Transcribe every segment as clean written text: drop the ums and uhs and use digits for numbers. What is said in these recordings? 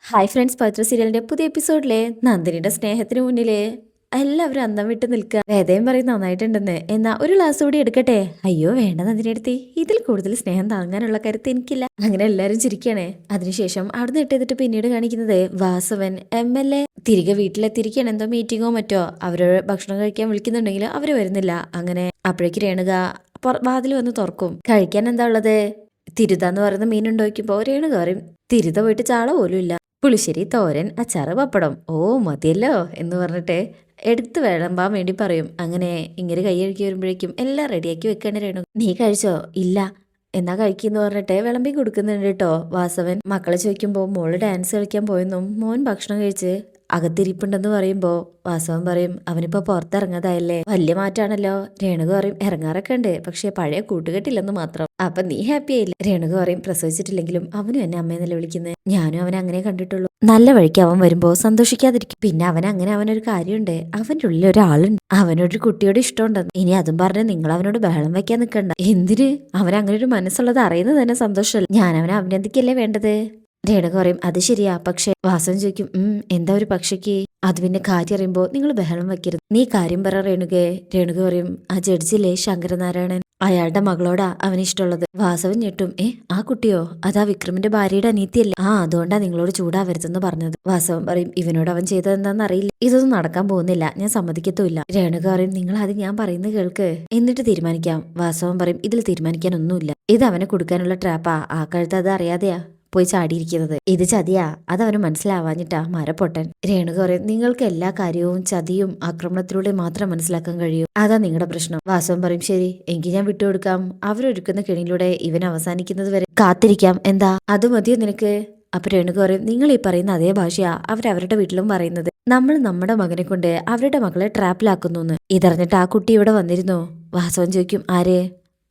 Hi friends, പവിത്ര സീരിയലിന്റെ പുതിയ എപ്പിസോഡിലെ നന്ദിനിയുടെ സ്നേഹത്തിന് മുന്നില് എല്ലാവരും അന്തം വിട്ട് നിൽക്കുക. വേദയും പറയും നന്നായിട്ടുണ്ടെന്ന്. എന്നാ ഒരു ഗ്ലാസ് കൂടി എടുക്കട്ടെ? അയ്യോ വേണ്ട നന്ദിനി എടുത്തി, ഇതിൽ കൂടുതൽ സ്നേഹം താങ്ങാനുള്ള കരുത്ത് എനിക്കില്ല. അങ്ങനെ എല്ലാവരും ചിരിക്കണേ. അതിനുശേഷം അവിടുന്ന് ഇട്ടെത്തിട്ട് പിന്നീട് കാണിക്കുന്നത് വാസവൻ MLA തിരികെ വീട്ടിലെത്തിയിരിക്കുകയാണ്. എന്തോ മീറ്റിങ്ങോ മറ്റോ. അവരോട് ഭക്ഷണം കഴിക്കാൻ വിളിക്കുന്നുണ്ടെങ്കിൽ അവര് വരുന്നില്ല. അങ്ങനെ അപ്പോഴേക്ക് രേണുക വാതിൽ വന്ന് തുറക്കും. കഴിക്കാൻ എന്താ ഉള്ളത്? തിരുതാന്ന് പറയുന്ന മീനുണ്ടോ വയ്ക്കുമ്പോ രേണുക പറയും തിരുത പോയിട്ട് ചാള പോലും ഇല്ല. പുളിശ്ശേരി, തോരൻ, അച്ചാറ്, പപ്പടം. ഓ മതിയല്ലോ എന്ന് പറഞ്ഞിട്ട് എടുത്ത് വിളമ്പാൻ വേണ്ടി പറയും. അങ്ങനെ ഇങ്ങനെ കൈയഴുക്കി വരുമ്പോഴേക്കും എല്ലാം റെഡിയാക്കി വെക്കണേ രേണു. നീ കഴിച്ചോ? ഇല്ല. എന്നാ കഴിക്കുന്നു പറഞ്ഞിട്ട് വിളമ്പി കൊടുക്കുന്നുണ്ട് കേട്ടോ വാസവൻ. മക്കളെ ചോദിക്കുമ്പോൾ മോള് ഡാൻസ് കളിക്കാൻ പോയെന്നും മോൻ ഭക്ഷണം കഴിച്ച് അകത്തിരിപ്പുണ്ടെന്ന് പറയുമ്പോ വാസവൻ പറയും അവനിപ്പോ പുറത്തിറങ്ങാതായല്ലേ, വലിയ മാറ്റാണല്ലോ. രേണുക പറയും ഇറങ്ങാറൊക്കെ ഉണ്ട്, പക്ഷെ പഴയ കൂട്ടുകെട്ടില്ലെന്ന് മാത്രം. അപ്പൊ നീ ഹാപ്പി ആയില്ലേ? രേണുക പറയും പ്രസവിച്ചിട്ടില്ലെങ്കിലും അവനും എന്നെ അമ്മയെന്നല്ലേ വിളിക്കുന്നത്. ഞാനും അവനെ അങ്ങനെ കണ്ടിട്ടുള്ളൂ. നല്ല വഴിക്ക് അവൻ വരുമ്പോ സന്തോഷിക്കാതിരിക്കും. പിന്നെ അവനൊരു കാര്യമുണ്ട്, അവന്റെ ഉള്ളിൽ ഒരാളുണ്ട്, അവനൊരു കുട്ടിയോട് ഇഷ്ടമുണ്ടെന്ന്. ഇനി അതും പറഞ്ഞ് നിങ്ങൾ അവനോട് ബഹളം വെക്കാൻ നിൽക്കണ്ട. എന്തിന്? അവനങ്ങനെ ഒരു മനസ്സുള്ളത് അറിയുന്നത് തന്നെ സന്തോഷമല്ല. ഞാൻ അവനെ അഭിനന്ദിക്കല്ലേ വേണ്ടത്. രേണുക പറയും അത് ശരിയാ, പക്ഷെ വാസവൻ ചോദിക്കും എന്താ ഒരു പക്ഷിക്ക്? അത് പിന്നെ കാര്യം അറിയുമ്പോ നിങ്ങൾ ബഹളം വെക്കരുത്. നീ കാര്യം പറ രേണുകയെ. രേണുക പറയും ആ ജഡ്ജില്ലേ ശങ്കരനാരായണൻ, അയാളുടെ മകളോടാ അവന് ഇഷ്ടമുള്ളത്. വാസവൻ ഞെട്ടും. ആ കുട്ടിയോ? അതാ വിക്രമിന്റെ ഭാര്യയുടെ അനീത്തിയല്ലേ? അതുകൊണ്ടാ നിങ്ങളോട് ചൂടാവരുതെന്ന് പറഞ്ഞത്. വാസവൻ പറയും ഇവനോട് അവൻ ചെയ്തതെന്താന്ന് അറിയില്ല, ഇതൊന്നും നടക്കാൻ പോകുന്നില്ല, ഞാൻ സമ്മതിക്കത്തുമില്ല. രേണുക പറയും നിങ്ങൾ അത് ഞാൻ പറയുന്നത് കേൾക്ക്, എന്നിട്ട് തീരുമാനിക്കാം. വാസവൻ പറയും ഇതിൽ തീരുമാനിക്കാനൊന്നുമില്ല, ഇത് അവനെ കൊടുക്കാനുള്ള ട്രാപ്പാ. ആ കഴുത്ത് അത് അറിയാതെയാ പോയി ചാടിയിരിക്കുന്നത്. ഇത് ചതിയാ, അതവന് മനസ്സിലാവാഞ്ഞിട്ടാ മരപ്പൊട്ടൻ. രേണുക പറയും നിങ്ങൾക്ക് എല്ലാ കാര്യവും ചതിയും ആക്രമണത്തിലൂടെ മാത്രം മനസ്സിലാക്കാൻ കഴിയൂ, അതാ നിങ്ങളുടെ പ്രശ്നം. വാസവൻ പറയും ശരി, എങ്കിൽ ഞാൻ വിട്ടുകൊടുക്കാം. അവരൊരുക്കുന്ന കെണിയിലൂടെ ഇവൻ അവസാനിക്കുന്നത് വരെ കാത്തിരിക്കാം. എന്താ അത് മതിയോ നിനക്ക്? അപ്പൊ രേണുക പറയും നിങ്ങൾ ഈ പറയുന്ന അതേ ഭാഷയാ അവരവരുടെ വീട്ടിലും പറയുന്നത്. നമ്മൾ നമ്മുടെ മകനെ കൊണ്ട് അവരുടെ മകളെ ട്രാപ്പിലാക്കുന്നു. ഇതറിഞ്ഞിട്ട് ആ കുട്ടി ഇവിടെ വന്നിരുന്നോ? വാസവൻ ചോദിക്കും ആര്?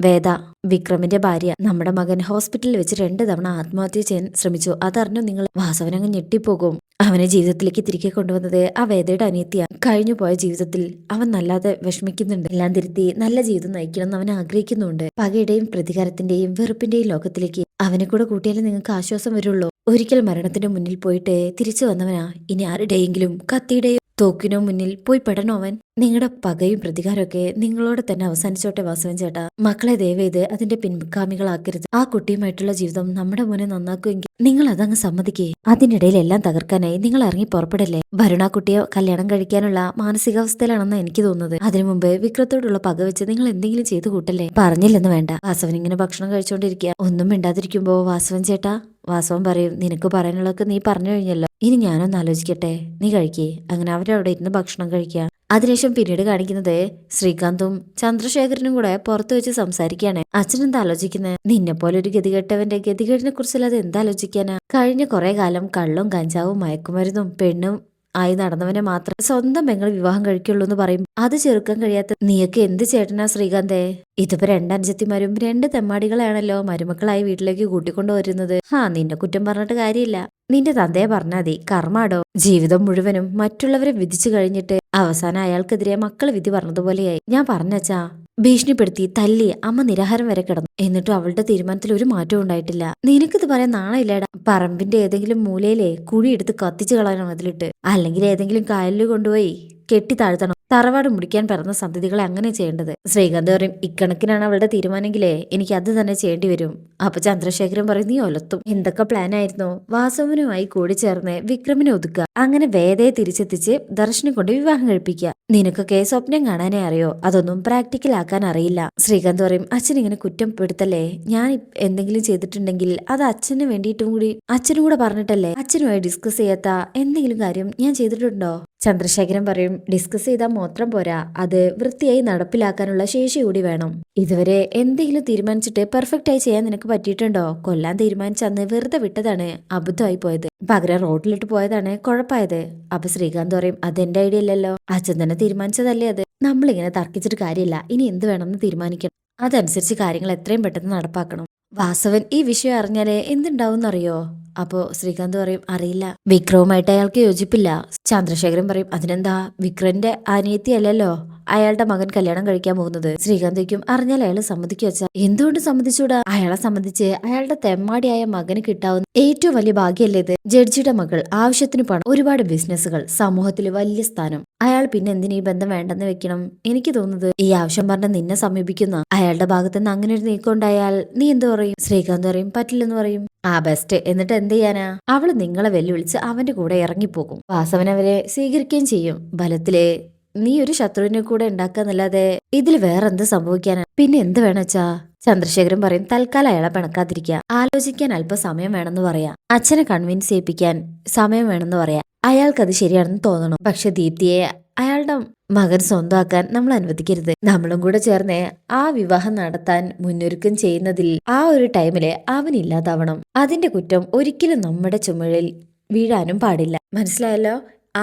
വേദ, വിക്രമിന്റെ ഭാര്യ. നമ്മുടെ മകൻ ഹോസ്പിറ്റലിൽ വെച്ച് 2 തവണ ആത്മഹത്യ ചെയ്യാൻ ശ്രമിച്ചു. അതറിഞ്ഞു നിങ്ങൾ? വാസവൻ അങ്ങ് ഞെട്ടിപ്പോകും. അവനെ ജീവിതത്തിലേക്ക് തിരികെ കൊണ്ടുവന്നത് ആ വേദയുടെ അനിയത്തിയാ. കഴിഞ്ഞു പോയ ജീവിതത്തിൽ അവൻ നല്ലാതെ വിഷമിക്കുന്നുണ്ട്. എല്ലാം തിരുത്തി നല്ല ജീവിതം നയിക്കണമെന്ന് അവൻ ആഗ്രഹിക്കുന്നുണ്ട്. പകയുടെയും പ്രതികാരത്തിന്റെയും വെറുപ്പിന്റെയും ലോകത്തിലേക്ക് അവനെ കൂടെ കൂട്ടിയാലേ നിങ്ങൾക്ക് ആശ്വാസം വരുള്ളൂ. ഒരിക്കൽ മരണത്തിന്റെ മുന്നിൽ പോയിട്ട് തിരിച്ചു വന്നവനാ. ഇനി ആരുടെയെങ്കിലും കത്തിയുടെയോ തോക്കിനോ മുന്നിൽ പോയി പെടണോ അവൻ? നിങ്ങളുടെ പകയും പ്രതികാരമൊക്കെ നിങ്ങളോട് തന്നെ അവസാനിച്ചോട്ടെ വാസവൻ ചേട്ടാ. മക്കളെ ദയവേത് അതിന്റെ പിൻഗാമികളാക്കരുത്. ആ കുട്ടിയുമായിട്ടുള്ള ജീവിതം നമ്മുടെ മോനെ നന്നാക്കുമെങ്കിൽ നിങ്ങൾ അതങ്ങ് സമ്മതിക്കേ. അതിനിടയിൽ എല്ലാം തകർക്കാനായി നിങ്ങൾ ഇറങ്ങി പുറപ്പെടല്ലേ. വരുണ കുട്ടിയെ കല്യാണം കഴിക്കാനുള്ള മാനസികാവസ്ഥയിലാണെന്ന് എനിക്ക് തോന്നുന്നത്. അതിനു മുമ്പ് വിക്രത്തോടുള്ള പക വെച്ച് നിങ്ങൾ എന്തെങ്കിലും ചെയ്തു കൂട്ടല്ലേ. പറഞ്ഞില്ലെന്ന് വേണ്ട. വാസവൻ ഇങ്ങനെ ഭക്ഷണം കഴിച്ചോണ്ടിരിക്കുക. ഒന്നും മിണ്ടാതിരിക്കുമ്പോ വാസവൻ ചേട്ടാ. വാസവൻ പറയും നിനക്ക് പറയാനുള്ളതൊക്കെ നീ പറഞ്ഞു കഴിഞ്ഞല്ലോ, ഇനി ഞാനൊന്ന് ആലോചിക്കട്ടെ, നീ കഴിക്കേ. അങ്ങനെ അവരവിടെ ഇരുന്ന് ഭക്ഷണം കഴിക്കുക. അതിനുശേഷം പിന്നീട് കാണിക്കുന്നത് ശ്രീകാന്തും ചന്ദ്രശേഖരനും കൂടെ പുറത്തു വെച്ച് സംസാരിക്കുകയാണ്. അച്ഛൻ എന്താ ആലോചിക്കുന്നത്? നിന്നെ പോലെ ഒരു ഗതികെട്ടവന്റെ ഗതികേടിനെ കുറിച്ചല്ലാതെ എന്താ ആലോചിക്കാനാ? കഴിഞ്ഞ കുറെ കാലം കള്ളും കഞ്ചാവും മയക്കുമരുന്നും പെണ്ണും ആയി നടന്നവനെ മാത്രം സ്വന്തം പെങ്ങൾ വിവാഹം കഴിക്കുള്ളൂ എന്ന് പറയും. അത് ചെറുക്കാൻ കഴിയാത്ത നീയൊക്കെ എന്ത് ചേട്ടനാ ശ്രീകാന്തേ? ഇതിപ്പോ 2 അനുജത്തിമാരും 2 തെമ്മാടികളെയാണല്ലോ മരുമക്കളായി വീട്ടിലേക്ക് കൂട്ടിക്കൊണ്ടുവരുന്നത്. നിന്നെ കുറ്റം പറഞ്ഞിട്ട് കാര്യമില്ല. നിന്റെ തന്തയെ പറഞ്ഞാ മതി. കർമാടോ. ജീവിതം മുഴുവനും മറ്റുള്ളവരെ വിധിച്ചു കഴിഞ്ഞിട്ട് അവസാനം അയാൾക്കെതിരെ മക്കള് വിധി പറഞ്ഞതുപോലെയായി. ഞാൻ പറഞ്ഞച്ചാ ഭീഷണിപ്പെടുത്തി തല്ലി അമ്മ നിരാഹാരം വരെ കിടന്നു. എന്നിട്ടും അവളുടെ തീരുമാനത്തിൽ ഒരു മാറ്റവും ഉണ്ടായിട്ടില്ല. നിനക്കിത് പറയാൻ നാണമില്ലേടാ? പറമ്പിന്റെ ഏതെങ്കിലും മൂലയിലെ കുഴി എടുത്ത് കത്തിച്ചു കളയണം അതിലിട്ട്, അല്ലെങ്കിൽ ഏതെങ്കിലും കായലിൽ കൊണ്ടുപോയി കെട്ടി താഴ്ത്തണം. തറവാട് മുടിക്കാൻ പിറന്ന സന്തതികളെ അങ്ങനെ ചെയ്യേണ്ടത്. ശ്രീകാന്ത് പറയും ഇക്കണക്കിനാണ് അവളുടെ തീരുമാനമെങ്കിലേ എനിക്ക് അത് തന്നെ ചെയ്യേണ്ടി വരും. അപ്പൊ ചന്ദ്രശേഖരൻ പറയും നീ ഒലത്തും. എന്തൊക്കെ പ്ലാൻ ആയിരുന്നു? വാസവനുമായി കൂടി ചേർന്ന് വിക്രമിനെ ഒതുക്കുക, അങ്ങനെ വേദയെ തിരിച്ചെത്തിച്ച് ദർശനെ കൊണ്ട് വിവാഹം കഴിപ്പിക്കുക. നിനക്കൊക്കെ സ്വപ്നം കാണാനേ അറിയോ, അതൊന്നും പ്രാക്ടിക്കൽ ആക്കാൻ അറിയില്ല. ശ്രീകാന്ത് പറയും അച്ഛൻ ഇങ്ങനെ കുറ്റപ്പെടുത്തല്ലേ. ഞാൻ എന്തെങ്കിലും ചെയ്തിട്ടുണ്ടെങ്കിൽ അത് അച്ഛന് വേണ്ടിയിട്ടും കൂടി അച്ഛനും കൂടെ പറഞ്ഞിട്ടല്ലേ. അച്ഛനുമായി ഡിസ്കസ് ചെയ്യാത്ത എന്തെങ്കിലും കാര്യം ഞാൻ ചെയ്തിട്ടുണ്ടോ? ചന്ദ്രശേഖരൻ പറയും ഡിസ്കസ് ചെയ്താൽ മാത്രം പോരാ, അത് വൃത്തിയായി നടപ്പിലാക്കാനുള്ള ശേഷി കൂടി വേണം. ഇതുവരെ എന്തെങ്കിലും തീരുമാനിച്ചിട്ട് പെർഫെക്റ്റ് ആയി ചെയ്യാൻ നിനക്ക് പറ്റിയിട്ടുണ്ടോ? കൊല്ലാൻ തീരുമാനിച്ച അന്ന് വെറുതെ വിട്ടതാണ് അബദ്ധമായി പോയത്, പകരം റോഡിലിട്ട് പോയതാണ് കുഴപ്പമായത്. അപ്പൊ ശ്രീകാന്ത് പറയും അതെന്റെ ഐഡിയ അല്ലല്ലോ, അച്ഛൻ തന്നെ തീരുമാനിച്ചതല്ലേ അത്. നമ്മളിങ്ങനെ തർക്കിച്ചിട്ട് കാര്യമില്ല, ഇനി എന്ത് വേണമെന്ന് തീരുമാനിക്കണം, അതനുസരിച്ച് കാര്യങ്ങൾ എത്രയും പെട്ടെന്ന് നടപ്പാക്കണം. വാസവൻ ഈ വിഷയം അറിഞ്ഞാലേ എന്തുണ്ടാവുന്നറിയോ? അപ്പോ ശ്രീകാന്ത് പറയും അറിയില്ല. വിക്രവുമായിട്ട് അയാൾക്ക് യോജിപ്പില്ല. ചന്ദ്രശേഖരൻ പറയും അതിനെന്താ, വിക്രന്റെ അനിയത്തി അല്ലല്ലോ, അയാളുടെ മകൻ കല്യാണം കഴിക്കാൻ പോകുന്നത്. ശ്രീകാന്തിക്കും അറിഞ്ഞാൽ അയാൾ സമ്മതിക്കുക വെച്ചാ എന്തുകൊണ്ട് സമ്മതിച്ചൂടാ? അയാളെ സംബന്ധിച്ച് അയാളുടെ തെമ്മാടിയായ മകന് കിട്ടാവുന്ന ഏറ്റവും വലിയ ഭാഗ്യല്ലേ ഇത്? ജഡ്ജിയുടെ മകൾ, ആവശ്യത്തിന് പണം, ഒരുപാട് ബിസിനസ്സുകൾ, സമൂഹത്തിൽ വലിയ സ്ഥാനം. അയാൾ പിന്നെ എന്തിനീ ബന്ധം വേണ്ടെന്ന് വെക്കണം? എനിക്ക് തോന്നുന്നത് ഈ ആവശ്യം പറഞ്ഞ നിന്നെ സമീപിക്കുന്ന അയാളുടെ ഭാഗത്തുനിന്ന് അങ്ങനെ ഒരു നീക്കം ഉണ്ടായാൽ നീ എന്ത് പറയും? ശ്രീകാന്ത് പറയും പറ്റില്ലെന്ന് പറയും. ആ ബെസ്റ്റ്. എന്നിട്ട് എന്ത് ചെയ്യാനാ? അവള് നിങ്ങളെ വെല്ലുവിളിച്ച് അവന്റെ കൂടെ ഇറങ്ങിപ്പോകും. വാസവൻ അവരെ സ്വീകരിക്കുകയും ചെയ്യും. ബലത്തിലെ നീ ഒരു ശത്രുവിനെ കൂടെ ഉണ്ടാക്കാന്നല്ലാതെ ഇതിൽ വേറെന്ത് സംഭവിക്കാനാ? പിന്നെ എന്ത് വേണച്ചാ? ചന്ദ്രശേഖരൻ പറയും തൽക്കാലം അയാളെ പിണക്കാതിരിക്കുക. ആലോചിക്കാൻ അല്പം സമയം വേണമെന്ന് പറയാ. അച്ഛനെ കൺവിൻസ് ചെയ്യിപ്പിക്കാൻ സമയം വേണമെന്ന് പറയാ. അയാൾക്കത് ശരിയാണെന്ന് തോന്നണം. പക്ഷെ ദീപ്തിയെ അയാളുടെ മകൻ സ്വന്തമാക്കാൻ നമ്മൾ അനുവദിക്കരുത്. നമ്മളും കൂടെ ചേർന്ന് ആ വിവാഹം നടത്താൻ മുന്നൊരുക്കം ചെയ്യുന്നതിൽ ആ ഒരു ടൈമില് അവനില്ലാതാവണം. അതിന്റെ കുറ്റം ഒരിക്കലും നമ്മുടെ ചുമലിൽ വീഴാനും പാടില്ല. മനസ്സിലായല്ലോ?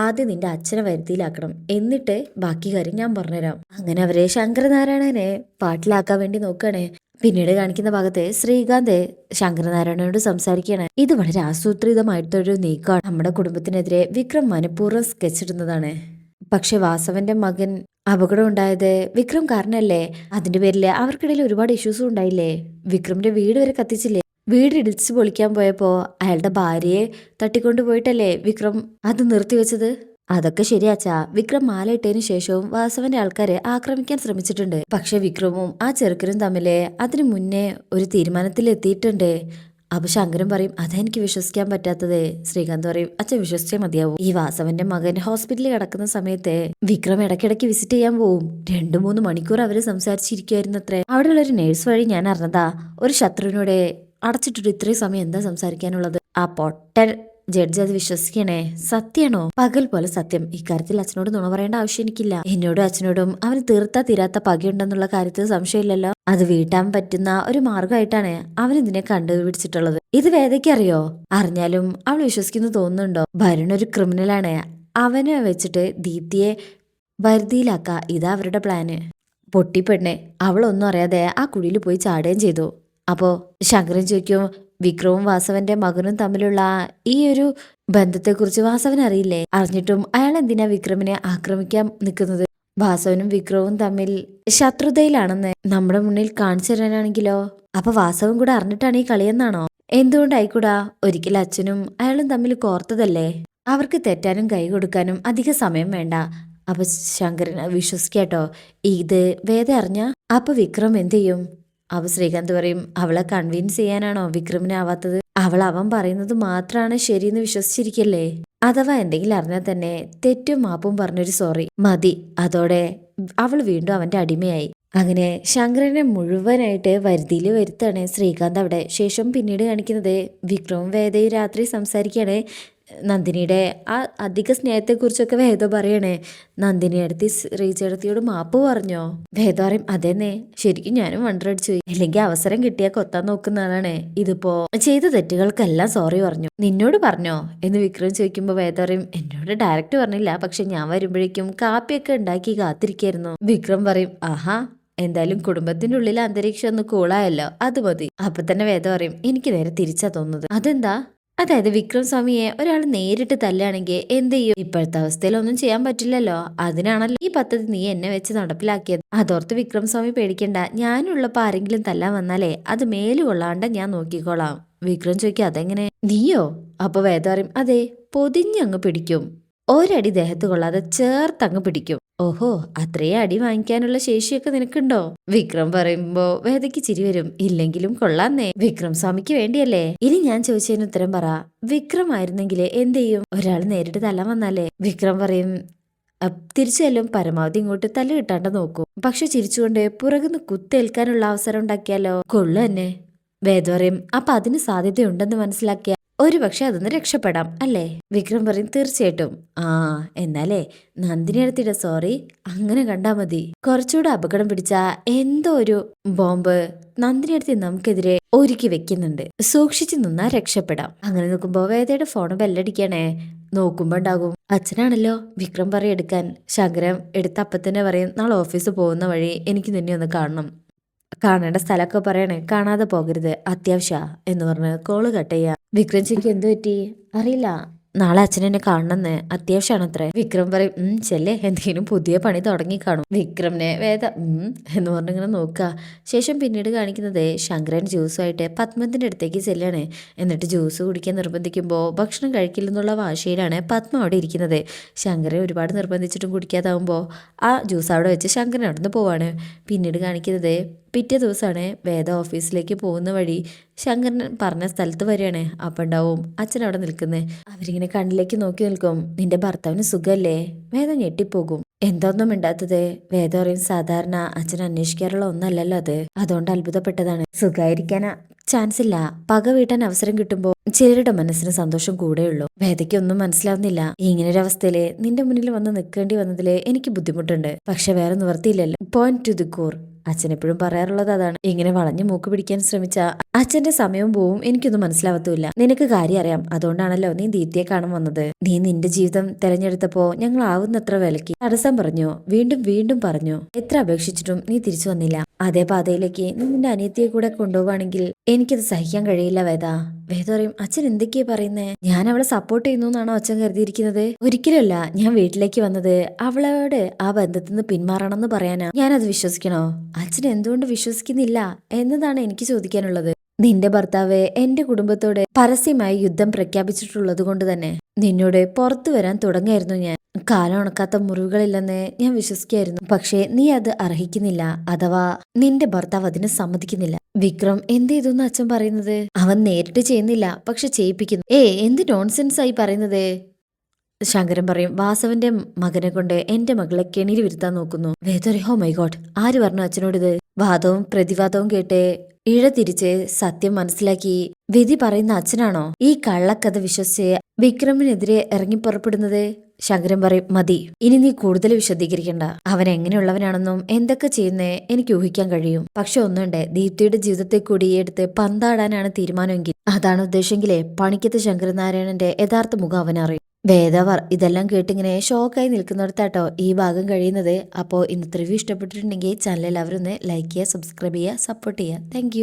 ആദ്യം നിന്റെ അച്ഛനെ വരുത്തിയിലാക്കണം, എന്നിട്ട് ബാക്കി കാര്യം ഞാൻ പറഞ്ഞുതരാം. അങ്ങനെ അവരെ ശങ്കരനാരായണനെ പാട്ടിലാക്കാൻ വേണ്ടി നോക്കുകയാണേ. പിന്നീട് കാണിക്കുന്ന ഭാഗത്ത് ശ്രീകാന്ത് ശങ്കരനാരായണനോട് സംസാരിക്കുകയാണ്. ഇത് വളരെ ആസൂത്രിതമായിട്ടൊരു നീക്കമാണ്. നമ്മുടെ കുടുംബത്തിനെതിരെ വിക്രം മനഃപൂർവ്വം സ്കെച്ചിടുന്നതാണ്. പക്ഷെ വാസവന്റെ മകൻ അപകടം ഉണ്ടായത് വിക്രം കാരണല്ലേ? അതിന്റെ പേരില് അവർക്കിടയിൽ ഒരുപാട് ഇഷ്യൂസും ഉണ്ടായില്ലേ? വിക്രമിന്റെ വീട് വരെ കത്തിച്ചില്ലേ? വീട് ഇടിച്ചു പൊളിക്കാൻ പോയപ്പോ അയാളുടെ ഭാര്യയെ തട്ടിക്കൊണ്ടു പോയിട്ടല്ലേ വിക്രം അത് നിർത്തിവെച്ചത്? അതൊക്കെ ശരിയാച്ചാ. വിക്രം മാലയിട്ടതിനു ശേഷവും വാസവന്റെ ആൾക്കാരെ ആക്രമിക്കാൻ ശ്രമിച്ചിട്ടുണ്ട്. പക്ഷെ വിക്രമും ആ ചെറുക്കനും തമ്മില് അതിനു മുന്നേ ഒരു തീരുമാനത്തിൽ എത്തിയിട്ടുണ്ട്. അപ്പൊ ശങ്കരൻ പറയും അതാ എനിക്ക് വിശ്വസിക്കാൻ പറ്റാത്തത്. ശ്രീകാന്ത് പറയും അച്ഛൻ വിശ്വസിച്ചേ മതിയാവും. ഈ വാസവന്റെ മകൻ ഹോസ്പിറ്റലിൽ കിടക്കുന്ന സമയത്ത് വിക്രം ഇടയ്ക്കിടയ്ക്ക് വിസിറ്റ് ചെയ്യാൻ പോവും. 2-3 മണിക്കൂർ അവര് സംസാരിച്ചിരിക്കുവായിരുന്നു അത്രേ. അവിടെയുള്ള ഒരു നേഴ്സ് വഴി ഞാൻ അറിഞ്ഞതാ ഒരു ശത്രുവിനോട് അടച്ചിട്ടിട്ട് ഇത്രയും സമയം എന്താ സംസാരിക്കാനുള്ളത്. ആ പൊട്ടൻ ജഡ്ജി അത് വിശ്വസിക്കണേ. സത്യാണോ? പകൽ പോലെ സത്യം. ഇക്കാര്യത്തിൽ അച്ഛനോട് നുണ പറയേണ്ട ആവശ്യം എനിക്കില്ല. എന്നോടും അച്ഛനോടും അവന് തീർത്താ തീരാത്ത പകയുണ്ടെന്നുള്ള കാര്യത്തിൽ സംശയമില്ലല്ലോ. അത് വീട്ടാൻ പറ്റുന്ന ഒരു മാർഗമായിട്ടാണ് അവൻ ഇതിനെ കണ്ടുപിടിച്ചിട്ടുള്ളത്. ഇത് വേദയ്ക്ക് അറിയോ? അറിഞ്ഞാലും അവൾ വിശ്വസിക്കുന്നു തോന്നുന്നുണ്ടോ? ഭരണ ഒരു ക്രിമിനലാണ്. അവനെ വെച്ചിട്ട് ദീപ്തിയെ വരുതിയിലാക്ക. ഇതാ അവരുടെ പ്ലാന്. പൊട്ടിപ്പെണ്ണെ അവളൊന്നും അറിയാതെ ആ കുഴിയിൽ പോയി ചാടുകയും ചെയ്തു. അപ്പോ ശങ്കരൻ ചോദിക്കും വിക്രവും വാസവന്റെ മകനും തമ്മിലുള്ള ഈ ഒരു ബന്ധത്തെക്കുറിച്ച് വാസവൻ അറിയില്ലേ? അറിഞ്ഞിട്ടും അയാൾ എന്തിനാ വിക്രമിനെ ആക്രമിക്കാൻ നിൽക്കുന്നത്? വാസവനും വിക്രവും തമ്മിൽ ശത്രുതയിലാണെന്ന് നമ്മുടെ മുന്നിൽ കാണിച്ചു തരാനാണെങ്കിലോ? അപ്പൊ വാസവൻ കൂടെ അറിഞ്ഞിട്ടാണ് ഈ കളിയെന്നാണോ? എന്തുകൊണ്ടായിക്കൂടാ? ഒരിക്കലും അച്ഛനും അയാളും തമ്മിൽ കോർത്തതല്ലേ? അവർക്ക് തെറ്റാനും കൈ കൊടുക്കാനും അധിക സമയം വേണ്ട. അപ്പൊ ശങ്കരൻ വിശ്വസിക്കാട്ടോ. ഇത് വേദ അറിഞ്ഞ അപ്പൊ വിക്രം എന്ത് ചെയ്യും? അപ്പൊ ശ്രീകാന്ത് പറയും അവളെ കൺവിൻസ് ചെയ്യാനാണോ വിക്രമിനെ ആവാത്തത്? അവൻ പറയുന്നത് മാത്രമാണ് ശരിയെന്ന് വിശ്വസിച്ചിരിക്കല്ലേ? അഥവാ എന്തെങ്കിലും അറിഞ്ഞാൽ തന്നെ തെറ്റും മാപ്പും പറഞ്ഞൊരു സോറി മതി. അതോടെ അവൾ വീണ്ടും അവന്റെ അടിമയായി. അങ്ങനെ ശങ്കരനെ മുഴുവനായിട്ട് വരുതിയിൽ വരുത്താണ് ശ്രീകാന്ത് അവിടെ. ശേഷം പിന്നീട് കാണിക്കുന്നത് വിക്രവും വേദയും രാത്രി സംസാരിക്കുകയാണ്. നന്ദിനിയുടെ ആ അധിക സ്നേഹത്തെക്കുറിച്ചൊക്കെ വേദ പറയണേ. നന്ദിനി അടുത്ത് ശ്രീചേടത്തിയോട് മാപ്പ് പറഞ്ഞോ? വേദ പറയും അതെന്നെ, ശരിക്കും ഞാനും വണ്ടറടിച്ചു പോയി. അല്ലെങ്കിൽ അവസരം കിട്ടിയാൽ കൊത്താൻ നോക്കുന്ന ആളാണ്. ഇതിപ്പോ ചെയ്ത തെറ്റുകൾക്കെല്ലാം സോറി പറഞ്ഞു. നിന്നോട് പറഞ്ഞോ എന്ന് വിക്രം ചോദിക്കുമ്പോ വേദ പറയും എന്നോട് ഡയറക്റ്റ് പറഞ്ഞില്ല, പക്ഷെ ഞാൻ വരുമ്പോഴേക്കും കാപ്പിയൊക്കെ ഉണ്ടാക്കി കാത്തിരിക്കായിരുന്നു. വിക്രം പറയും ആഹാ, എന്തായാലും കുടുംബത്തിന്റെ ഉള്ളിലെ അന്തരീക്ഷം ഒന്ന് കൂളായല്ലോ, അത് മതി. അപ്പൊ തന്നെ വേദ പറയും എനിക്ക് നേരെ തിരിച്ചാ തോന്നുന്നത്. അതെന്താ? അതായത് വിക്രം സ്വാമിയെ ഒരാൾ നേരിട്ട് തല്ലുകയാണെങ്കിൽ എന്ത് ചെയ്യും? ഇപ്പോഴത്തെ അവസ്ഥയിൽ ഒന്നും ചെയ്യാൻ പറ്റില്ലല്ലോ. അതിനാണല്ലോ ഈ പദ്ധതി നീ എന്നെ വെച്ച് നടപ്പിലാക്കിയത്. അതോർത്ത് വിക്രം സ്വാമി പേടിക്കണ്ട. ഞാനുള്ളപ്പോ ആരെങ്കിലും തല്ലാൻ വന്നാലേ അത് മേലുകൊള്ളാണ്ട് ഞാൻ നോക്കിക്കോളാം. വിക്രം ചോദിക്കും അതെങ്ങനെ? നീയോ? അപ്പൊ വേദ പറയും അതെ, പൊതിഞ്ഞങ്ങ് പിടിക്കും. ഒരടി ദേഹത്ത് കൊള്ളാതെ ചേർത്തങ്ങ് പിടിക്കും. ഓഹോ, അത്രയും അടി വാങ്ങിക്കാനുള്ള ശേഷിയൊക്കെ നിനക്കുണ്ടോ? വിക്രം പറയുമ്പോ വേദയ്ക്ക് ചിരി വരും. ഇല്ലെങ്കിലും കൊള്ളാന്നേ, വിക്രം സ്വാമിക്ക് വേണ്ടിയല്ലേ. ഇനി ഞാൻ ചോദിച്ചതിന് ഉത്തരം പറ. വിക്രം ആയിരുന്നെങ്കിൽ എന്ത് ചെയ്യും? ഒരാൾ നേരിട്ട് തല്ലാൻ വന്നാലേ? വിക്രം പറയും തിരിച്ചെല്ലും, പരമാവധി ഇങ്ങോട്ട് തല്ല് കിട്ടാണ്ട് നോക്കും. പക്ഷെ ചിരിച്ചുകൊണ്ട് പുറകുന്ന് കുത്തേൽക്കാനുള്ള അവസരം ഉണ്ടാക്കിയാലോ? കൊള്ളു തന്നെ. വേദ പറയും അപ്പൊ അതിന് സാധ്യതയുണ്ടെന്ന് മനസ്സിലാക്കിയ ഒരുപക്ഷെ അതൊന്ന് രക്ഷപ്പെടാം അല്ലേ? വിക്രം പറയും തീർച്ചയായിട്ടും. ആ എന്നാലേ നന്ദിനി അടുത്തിടെ സോറി അങ്ങനെ കണ്ടാ മതി. കുറച്ചുകൂടെ അപകടം പിടിച്ച എന്തോ ഒരു ബോംബ് നന്ദിനി അടുത്ത് നമുക്കെതിരെ ഒരുക്കി വെക്കുന്നുണ്ട്. സൂക്ഷിച്ചു നിന്നാ രക്ഷപ്പെടാം. അങ്ങനെ നോക്കുമ്പോ വേദയുടെ ഫോൺ ബെല്ലടിക്കണേ. നോക്കുമ്പോ ഉണ്ടാകും അച്ഛനാണല്ലോ. വിക്രം പറയും എടുക്കാൻ. ശങ്കരം എടുത്ത അപ്പൊ തന്നെ പറയും നാളെ ഓഫീസ് പോകുന്ന വഴി എനിക്ക് നിന്നെ ഒന്ന് കാണണം. കാണേണ്ട സ്ഥലമൊക്കെ പറയണേ, കാണാതെ പോകരുത്, അത്യാവശ്യ എന്ന് പറഞ്ഞ് കോള് കട്ട് ചെയ്യാം. വിക്രം ചോദിക്കും എന്തു പറ്റി? അറിയില്ല, നാളെ അച്ഛനെന്നെ കാണണമെന്ന് അത്യാവശ്യമാണ് അത്രേ. വിക്രം പറയും ചെല്ലേ എന്തെങ്കിലും പുതിയ പണി തുടങ്ങി കാണും. വിക്രമിനെ വേദ എന്ന് പറഞ്ഞിങ്ങനെ നോക്കുക. ശേഷം പിന്നീട് കാണിക്കുന്നത് ശങ്കരൻ ജ്യൂസുമായിട്ട് പത്മത്തിന്റെ അടുത്തേക്ക് ചെല്ലാണ്. എന്നിട്ട് ജ്യൂസ് കുടിക്കാൻ നിർബന്ധിക്കുമ്പോൾ ഭക്ഷണം കഴിക്കില്ലെന്നുള്ള വാശിയിലാണ് പത്മ അവിടെ ഇരിക്കുന്നത്. ശങ്കരൻ ഒരുപാട് നിർബന്ധിച്ചിട്ടും കുടിക്കാതാവുമ്പോൾ ആ ജ്യൂസ് അവിടെ വെച്ച് ശങ്കരൻ അവിടെ നിന്ന് പോവാണ്. പിന്നീട് കാണിക്കുന്നത് പിറ്റേ ദിവസമാണ് വേദ ഓഫീസിലേക്ക് പോകുന്ന വഴി ശങ്കരൻ പറഞ്ഞ സ്ഥലത്ത് വരികയാണ്. അപ്പം ഉണ്ടാവും അച്ഛൻ അവിടെ നിൽക്കുന്നത്. അവരിങ്ങനെ കണ്ണിലേക്ക് നോക്കി നിൽക്കും. നിന്റെ ഭർത്താവിന് സുഖമല്ലേ? വേദ ഞെട്ടിപ്പോകും. എന്തൊന്നും മിണ്ടാത്തത്? വേദ പറയും സാധാരണ അച്ഛൻ അന്വേഷിക്കാറുള്ള ഒന്നല്ലല്ലോ അത്, അതുകൊണ്ട് അത്ഭുതപ്പെട്ടതാണ്. സുഖായിരിക്കാനാ ചാൻസ് ഇല്ല. പക വീട്ടാൻ അവസരം കിട്ടുമ്പോൾ ചിലരുടെ മനസ്സിന് സന്തോഷം കൂടെയുള്ളൂ. വേദയ്ക്കൊന്നും മനസ്സിലാവുന്നില്ല. ഇങ്ങനൊരവസ്ഥയില് നിന്റെ മുന്നിൽ വന്ന് നിൽക്കേണ്ടി വന്നതില് എനിക്ക് ബുദ്ധിമുട്ടുണ്ട്. പക്ഷെ വേറെ നിവർത്തിയില്ലല്ലോ. Point to the core. അച്ഛൻ എപ്പോഴും പറയാറുള്ളത് അതാണ്. ഇങ്ങനെ വളഞ്ഞു മൂക്ക് പിടിക്കാൻ ശ്രമിച്ച അച്ഛന്റെ സമയവും പോവും. എനിക്കൊന്നും മനസ്സിലാവത്തുമില്ല. നിനക്ക് കാര്യം അറിയാം, അതുകൊണ്ടാണല്ലോ നീ ദീപ്തിയെ കാണാൻ വന്നത്. നീ നിന്റെ ജീവിതം തെരഞ്ഞെടുത്തപ്പോ ഞങ്ങൾ ആവുന്നത്ര വിലക്ക് തടസ്സം പറഞ്ഞു, വീണ്ടും വീണ്ടും പറഞ്ഞു. എത്ര അപേക്ഷിച്ചിട്ടും നീ തിരിച്ചു വന്നില്ല. അതേ പാതയിലേക്ക് നീ നിന്റെ അനിയത്തിയെ കൂടെ കൊണ്ടുപോവാണെങ്കിൽ എനിക്കത് സഹിക്കാൻ കഴിയില്ല വേദ. വേദ പറയും അച്ഛൻ എന്തൊക്കെയാ പറയുന്നേ? ഞാൻ അവളെ സപ്പോർട്ട് ചെയ്യുന്നു എന്നാണോ അച്ഛൻ കരുതിയിരിക്കുന്നത്? ഒരിക്കലുമല്ല. ഞാൻ വീട്ടിലേക്ക് വന്നത് അവളോട് ആ ബന്ധത്തിൽ നിന്ന് പിന്മാറണമെന്ന് പറയാനാ. ഞാനത് വിശ്വസിക്കണോ? അച്ഛൻ എന്തുകൊണ്ട് വിശ്വസിക്കുന്നില്ല എന്നതാണ് എനിക്ക് ചോദിക്കാനുള്ളത്. നിന്റെ ഭർത്താവ് എന്റെ കുടുംബത്തോട് പരസ്യമായി യുദ്ധം പ്രഖ്യാപിച്ചിട്ടുള്ളത് കൊണ്ട് തന്നെ നിന്നോട് പുറത്തു വരാൻ തുടങ്ങായിരുന്നു ഞാൻ. കാലം ഉണക്കാത്ത മുറിവുകളില്ലെന്ന് ഞാൻ വിശ്വസിക്കായിരുന്നു. പക്ഷേ നീ അത് അർഹിക്കുന്നില്ല, അഥവാ നിന്റെ ഭർത്താവ് അതിന് സമ്മതിക്കുന്നില്ല. വിക്രം എന്ത് ചെയ്തെന്ന് അച്ഛൻ പറയുന്നത്? അവൻ നേരിട്ട് ചെയ്യുന്നില്ല, പക്ഷെ ചെയ്യിപ്പിക്കുന്നു. എന്ത് നോൺസെൻസ് ആയി പറയുന്നത്? ശങ്കരൻ പറയും വാസവന്റെ മകനെ കൊണ്ട് എന്റെ മകളെ കെണിയിൽ വരുത്താൻ നോക്കുന്നു. വേദ ഹോ മൈ ഗോഡ്, ആര് പറഞ്ഞു അച്ഛനോടിത്? വാദവും പ്രതിവാദവും കേട്ട് തിരിച്ച് സത്യം മനസ്സിലാക്കി വിധി പറയുന്ന അച്ഛനാണോ ഈ കള്ളക്കഥ വിശ്വസിച്ച് വിക്രമിനെതിരെ ഇറങ്ങിപ്പുറപ്പെടുന്നത്? ശങ്കരൻ പറയും മതി, ഇനി നീ കൂടുതൽ വിശദീകരിക്കണ്ട. അവൻ എങ്ങനെയുള്ളവനാണെന്നും എന്തൊക്കെ ചെയ്യുന്നേ എനിക്ക് ഊഹിക്കാൻ കഴിയും. പക്ഷെ ഒന്നുണ്ട്, ദീപ്തിയുടെ ജീവിതത്തെ കൂടി എടുത്ത് പന്താടാനാണ് തീരുമാനമെങ്കിൽ, അതാണ് ഉദ്ദേശമെങ്കിലേ പണിക്കത്ത് ശങ്കരനാരായണന്റെ യഥാർത്ഥ മുഖം അവനറിയും. വേദവർ ഇതെല്ലാം കേട്ടിങ്ങനെ ഷോക്കായി നിൽക്കുന്നിടത്താട്ടോ ഈ ഭാഗം കഴിയുന്നത്. അപ്പോൾ ഇന്നത്തെ റിവ്യൂ ഇഷ്ടപ്പെട്ടിട്ടുണ്ടെങ്കിൽ ചാനൽ എല്ലാവരും ഒന്ന് ലൈക്ക് ചെയ്യുക, സബ്സ്ക്രൈബ് ചെയ്യുക, സപ്പോർട്ട് ചെയ്യുക. താങ്ക്